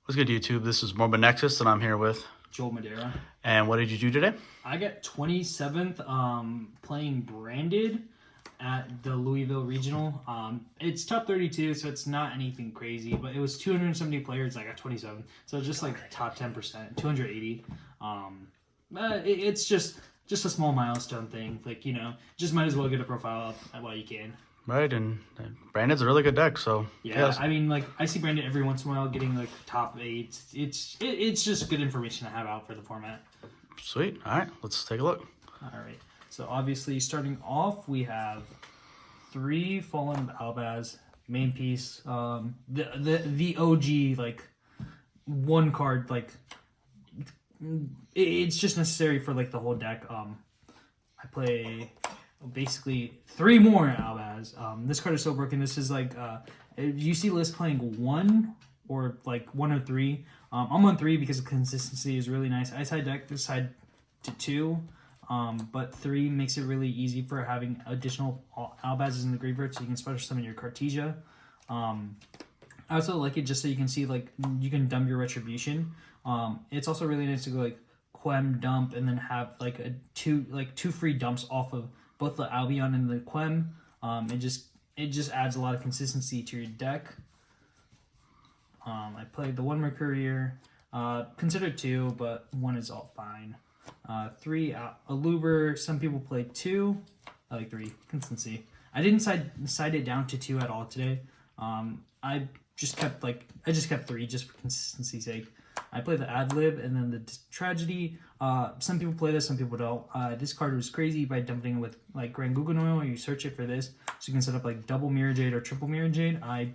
What's good, YouTube? This is Morbid Nexus, and I'm here with Joel Madera. And what did you do today? I got 27th playing branded at the Louisville Regional. It's top 32, so it's not anything crazy, but it was 270 players. I got 27, so just like top 10%, 280. It's just a small milestone thing. Like, just might as well get a profile up while you can. Right, and Brandon's a really good deck, so yeah. I mean, like, I see Brandon every once in a while getting like top 8. It's just good information to have out for the format. Sweet. All right, let's take a look. All right. So obviously, starting off, we have 3 Fallen Albaz main piece. The OG, like, one card, like, it's just necessary for like the whole deck. I play basically 3 more Albaz. This card is so broken. This is like you see lists playing 1 or like 1 or 3. I'm on 3 because the consistency is really nice. I side deck this side to 2, but 3 makes it really easy for having additional Albazes in the graveyard, so you can special summon your Cartesia. I also like it just so you can see, like, you can dump your Retribution. It's also really nice to go like Quem dump and then have like two free dumps off of both the Albion and the Quem. It just adds a lot of consistency to your deck. I played the 1 Mercurier, considered 2, but 1 is all fine. 3 Aluber. Some people play 2. I like 3 consistency. I didn't side it down to 2 at all today. I just kept 3 just for consistency's sake. I play the Adlib and then the Tragedy. Some people play this, some people don't. This card was crazy by dumping it with like Grand Guggenheim, or you search it for this. So you can set up like double Mirror Jade or triple Mirror Jade. I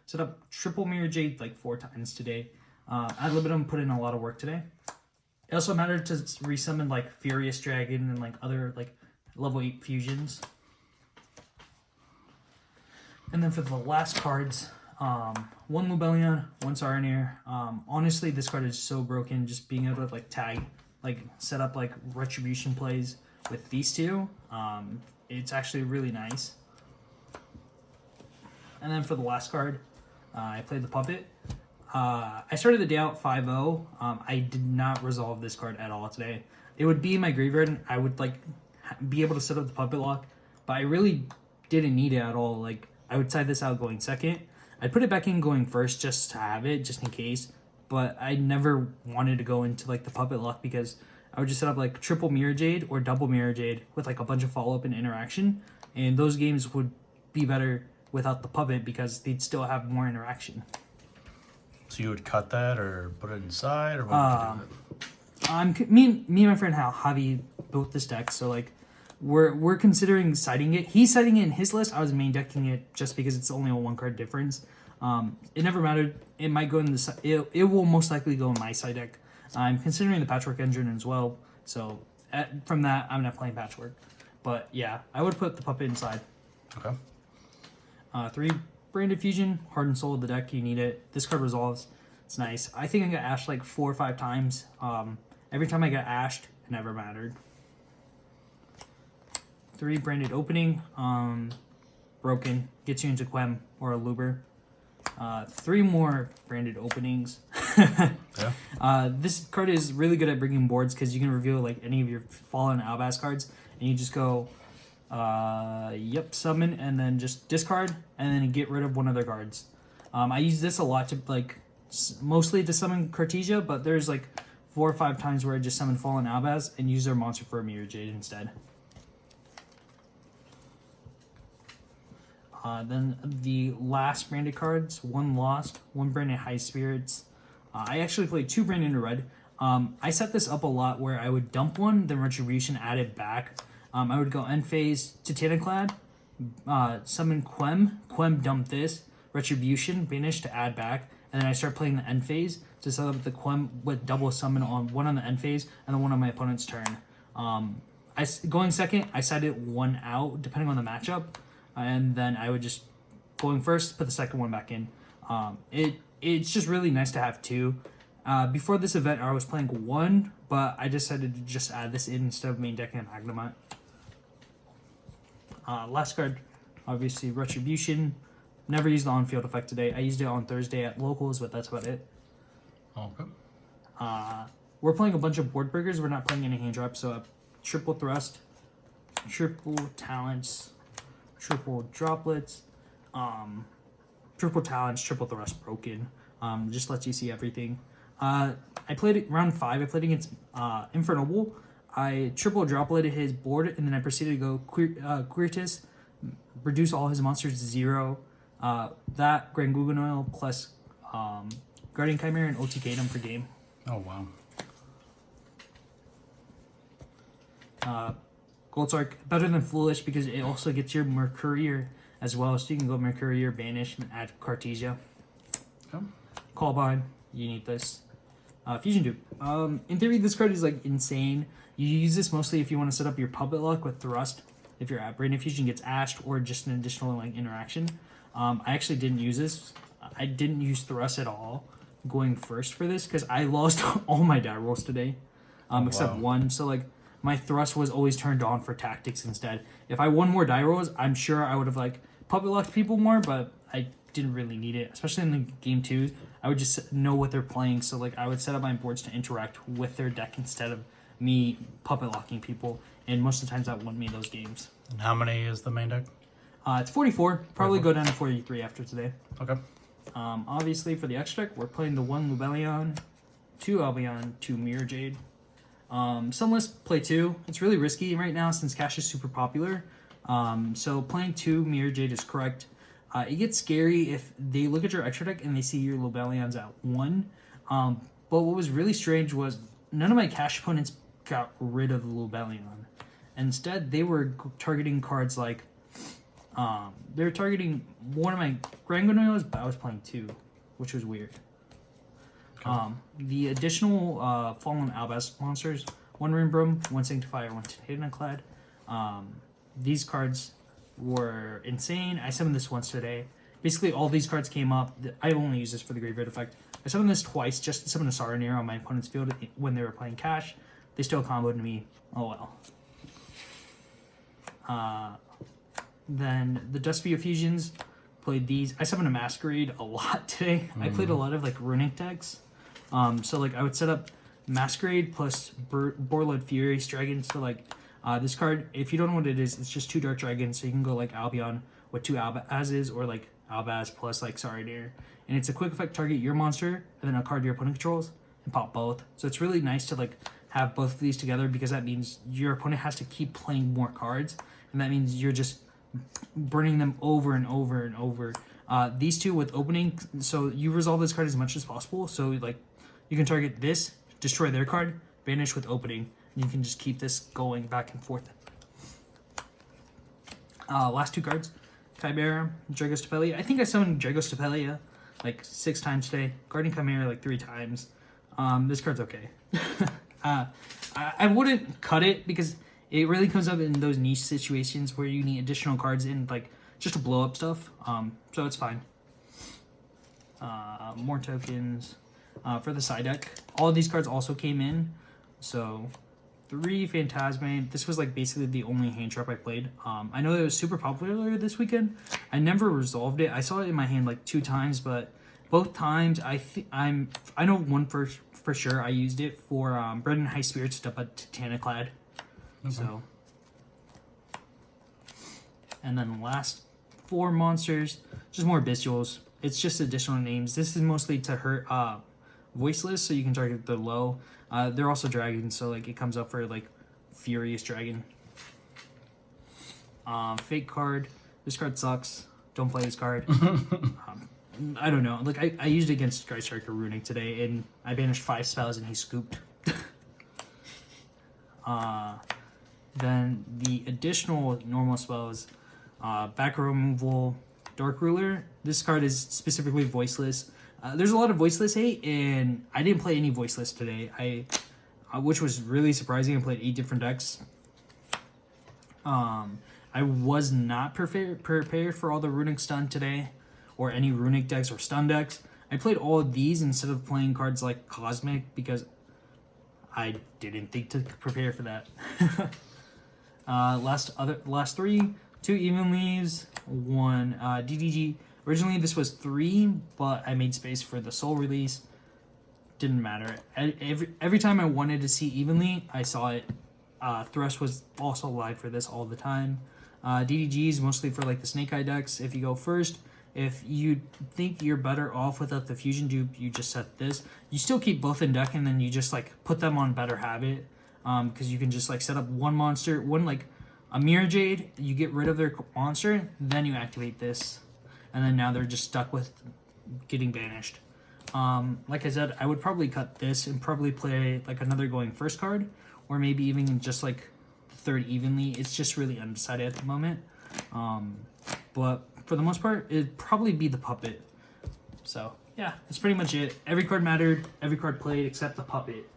set up triple Mirror Jade like 4 times today. Adlib put in a lot of work today. It also mattered to resummon like Furious Dragon and like other like level 8 fusions. And then for the last cards, 1 Lubellion, 1 Saronir. Honestly, this card is so broken. Just being able to like tag, like set up like Retribution plays with these 2, it's actually really nice. And then for the last card, I played the Puppet. I started the day out 5-0. I did not resolve this card at all today. It would be in my graveyard, and I would like be able to set up the Puppet lock, but I really didn't need it at all. Like, I would side this out going second. I'd put it back in going first just to have it, just in case. But I never wanted to go into like the Puppet lock because I would just set up like triple Mirror Jade or double Mirror Jade with like a bunch of follow-up and interaction. And those games would be better without the Puppet because they'd still have more interaction. So you would cut that or put it inside, or what would you do? Me and my friend Javi built this deck, so like we're considering siding it. He's siding it in his list. I was main decking it just because it's only a 1 card difference. It never mattered. It might go in the it will most likely go in my side deck. I'm considering the Patchwork engine as well, so from that I'm not playing Patchwork. But yeah, I would put the Puppet inside. Okay. 3 Branded Fusion, Heart and Soul of the deck. You need it. This card resolves. It's nice. I think I got ashed like 4 or 5 times. Every time I got ashed, it never mattered. 3 Branded Opening, broken, gets you into Quem or a Luber. 3 more Branded Openings. Yeah. This card is really good at bringing boards because you can reveal like any of your Fallen Albaz cards, and you just go, summon, and then just discard, and then get rid of one of their cards. I use this a lot to like, mostly to summon Cartesia, but there's like 4 or 5 times where I just summon Fallen Albaz and use their monster for a Mirror Jade instead. Then the last branded cards, 1 Lost, 1 Branded High Spirits. I actually played 2 Branded Red. I set this up a lot where I would dump 1, then Retribution add it back. I would go end phase Titaniclad, summon Quem dump this, Retribution, banish to add back, and then I start playing the end phase to set up the Quem with double summon on 1 on the end phase and then 1 on my opponent's turn. Going second, I sided 1 out depending on the matchup, and then I would just, going first, put the second one back in. It's just really nice to have 2. Before this event, I was playing 1, but I decided to just add this in instead of main decking a Magnemite. Last card, obviously Retribution. Never used the on-field effect today. I used it on Thursday at locals, but that's about it. Okay. We're playing a bunch of board breakers. We're not playing any hand drops, so triple thrust, triple talents, triple droplets, triple talents, triple thrust broken. Just lets you see everything. I played round 5. I played against Infernoble. I triple dropleted his board, and then I proceeded to go Quirtus, reduce all his monsters to 0. That Grand Guggenheim plus Guardian Chimera and OTK'd him per game. Oh, wow. Goldsark, better than Foolish because it also gets your Mercurier as well, so you can go Mercurier, Banish, and add Cartesia. Okay. Callbind, you need this. Fusion Dupe. In theory, this card is like insane. You use this mostly if you want to set up your Puppet Luck with Thrust. If your Brain Infusion gets ashed or just an additional like interaction. I actually didn't use this. I didn't use Thrust at all going first for this because I lost all my die rolls today, except one. So like my Thrust was always turned on for Tactics instead. If I won more die rolls, I'm sure I would have like Puppet Lucked people more, but I didn't really need it, especially in the game 2. I would just know what they're playing, so like I would set up my boards to interact with their deck instead of me puppet locking people, and most of the times that won me those games. And how many is the main deck? It's 44. Probably go down to 43 after today. Okay. Obviously for the extra deck, we're playing the 1 Lubellion, 2 Albion, 2 Mirror Jade. Some lists play 2. It's really risky right now since Cash is super popular. So playing 2 Mirror Jade is correct. It gets scary if they look at your extra deck and they see your Lubellions at 1. But what was really strange was none of my Cash opponents got rid of the Lubellion. Instead, they were targeting cards like they were targeting one of my Grangonoyos, but I was playing 2, which was weird. Okay. The additional Fallen Albas monsters, 1 Rimbrum, 1 Sanctifier, 1 Titaniaclad. These cards were insane. I summoned this once today. Basically, all these cards came up. I only use this for the Graveyard effect. I summoned this twice just to summon a Saronir on my opponent's field when they were playing Cash. They still comboed me. Oh well. Then the Dustby Fusions, played these. I summoned a Masquerade a lot today. I played a lot of like runic decks. So like I would set up Masquerade plus Borlud Furious Dragons. So like this card, if you don't know what it is, it's just 2 Dark Dragons. So you can go like Albion with 2 Albazes or like Albaz plus like Saronir. And it's a quick effect, target your monster and then a card your opponent controls and pop both. So it's really nice to like have both of these together because that means your opponent has to keep playing more cards. And that means you're just burning them over and over and over. These 2 with opening, so you resolve this card as much as possible. So like you can target this, destroy their card, banish with opening. And you can just keep this going back and forth. Last 2 cards, Chimera, Dragostapelia. I think I summoned Dragostapelia like 6 times today. Guardian Chimera like 3 times. This card's okay. I wouldn't cut it because it really comes up in those niche situations where you need additional cards in like just to blow up stuff. So it's fine. More tokens for the side deck. All of these cards also came in. So 3 Phantasme. This was like basically the only hand trap I played. I know it was super popular this weekend. I never resolved it. I saw it in my hand like 2 times, but both times I know one for sure I used it for Bread and High Spirits up at Titaniaclad. Okay. So, and then the last 4 monsters, just more bestials. It's just additional names. This is mostly to hurt voiceless, so you can target the low. They're also dragons, so like it comes up for like Furious Dragon. Fake card. This card sucks. Don't play this card. I don't know. Like I used it against Sky Striker Runic today, and I banished 5 spells, and he scooped. Then the additional normal spells, back row removal, Dark Ruler. This card is specifically voiceless. There's a lot of voiceless hate, and I didn't play any voiceless today. Which was really surprising. I played 8 different decks. I was not prepared for all the runic stun today, or any runic decks or stun decks. I played all of these instead of playing cards like Cosmic because I didn't think to prepare for that. Last 3, 2 Even Leaves, 1 DDG. Originally this was 3, but I made space for the Soul Release. didn't matter. Every time I wanted to see evenly, I saw it. Thrust was also live for this all the time. DDGs mostly for like the Snake Eye decks. If you go first, if you think you're better off without the fusion dupe, you just set this. You still keep both in deck, and then you just like put them on better habit, because you can just like set up one monster, one like a Mirror Jade. You get rid of their monster, then you activate this, and then now they're just stuck with getting banished. Like I said, I would probably cut this and probably play like another going first card, or maybe even just like third evenly. It's just really undecided at the moment. But for the most part, it'd probably be the puppet. So yeah, that's pretty much it. Every card mattered, every card played except the puppet.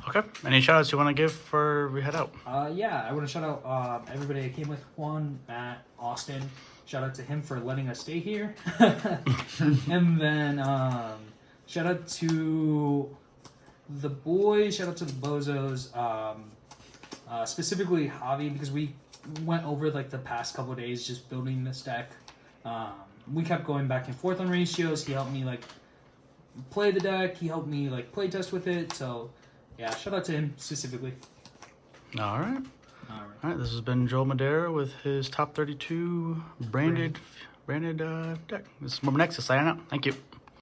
Okay. Any shout outs you want to give before we head out? Yeah, I want to shout out everybody I came with: Juan, Matt, Austin. Shout out to him for letting us stay here. And then shout out to the boys, shout out to the bozos, specifically Javi, because we went over like the past couple of days just building this deck. We kept going back and forth on ratios. He helped me like play the deck. He helped me like play test with it. So yeah, shout out to him specifically. All right. All right. This has been Joel Madera with his top 32 branded deck. This is Nexus signing out. Thank you.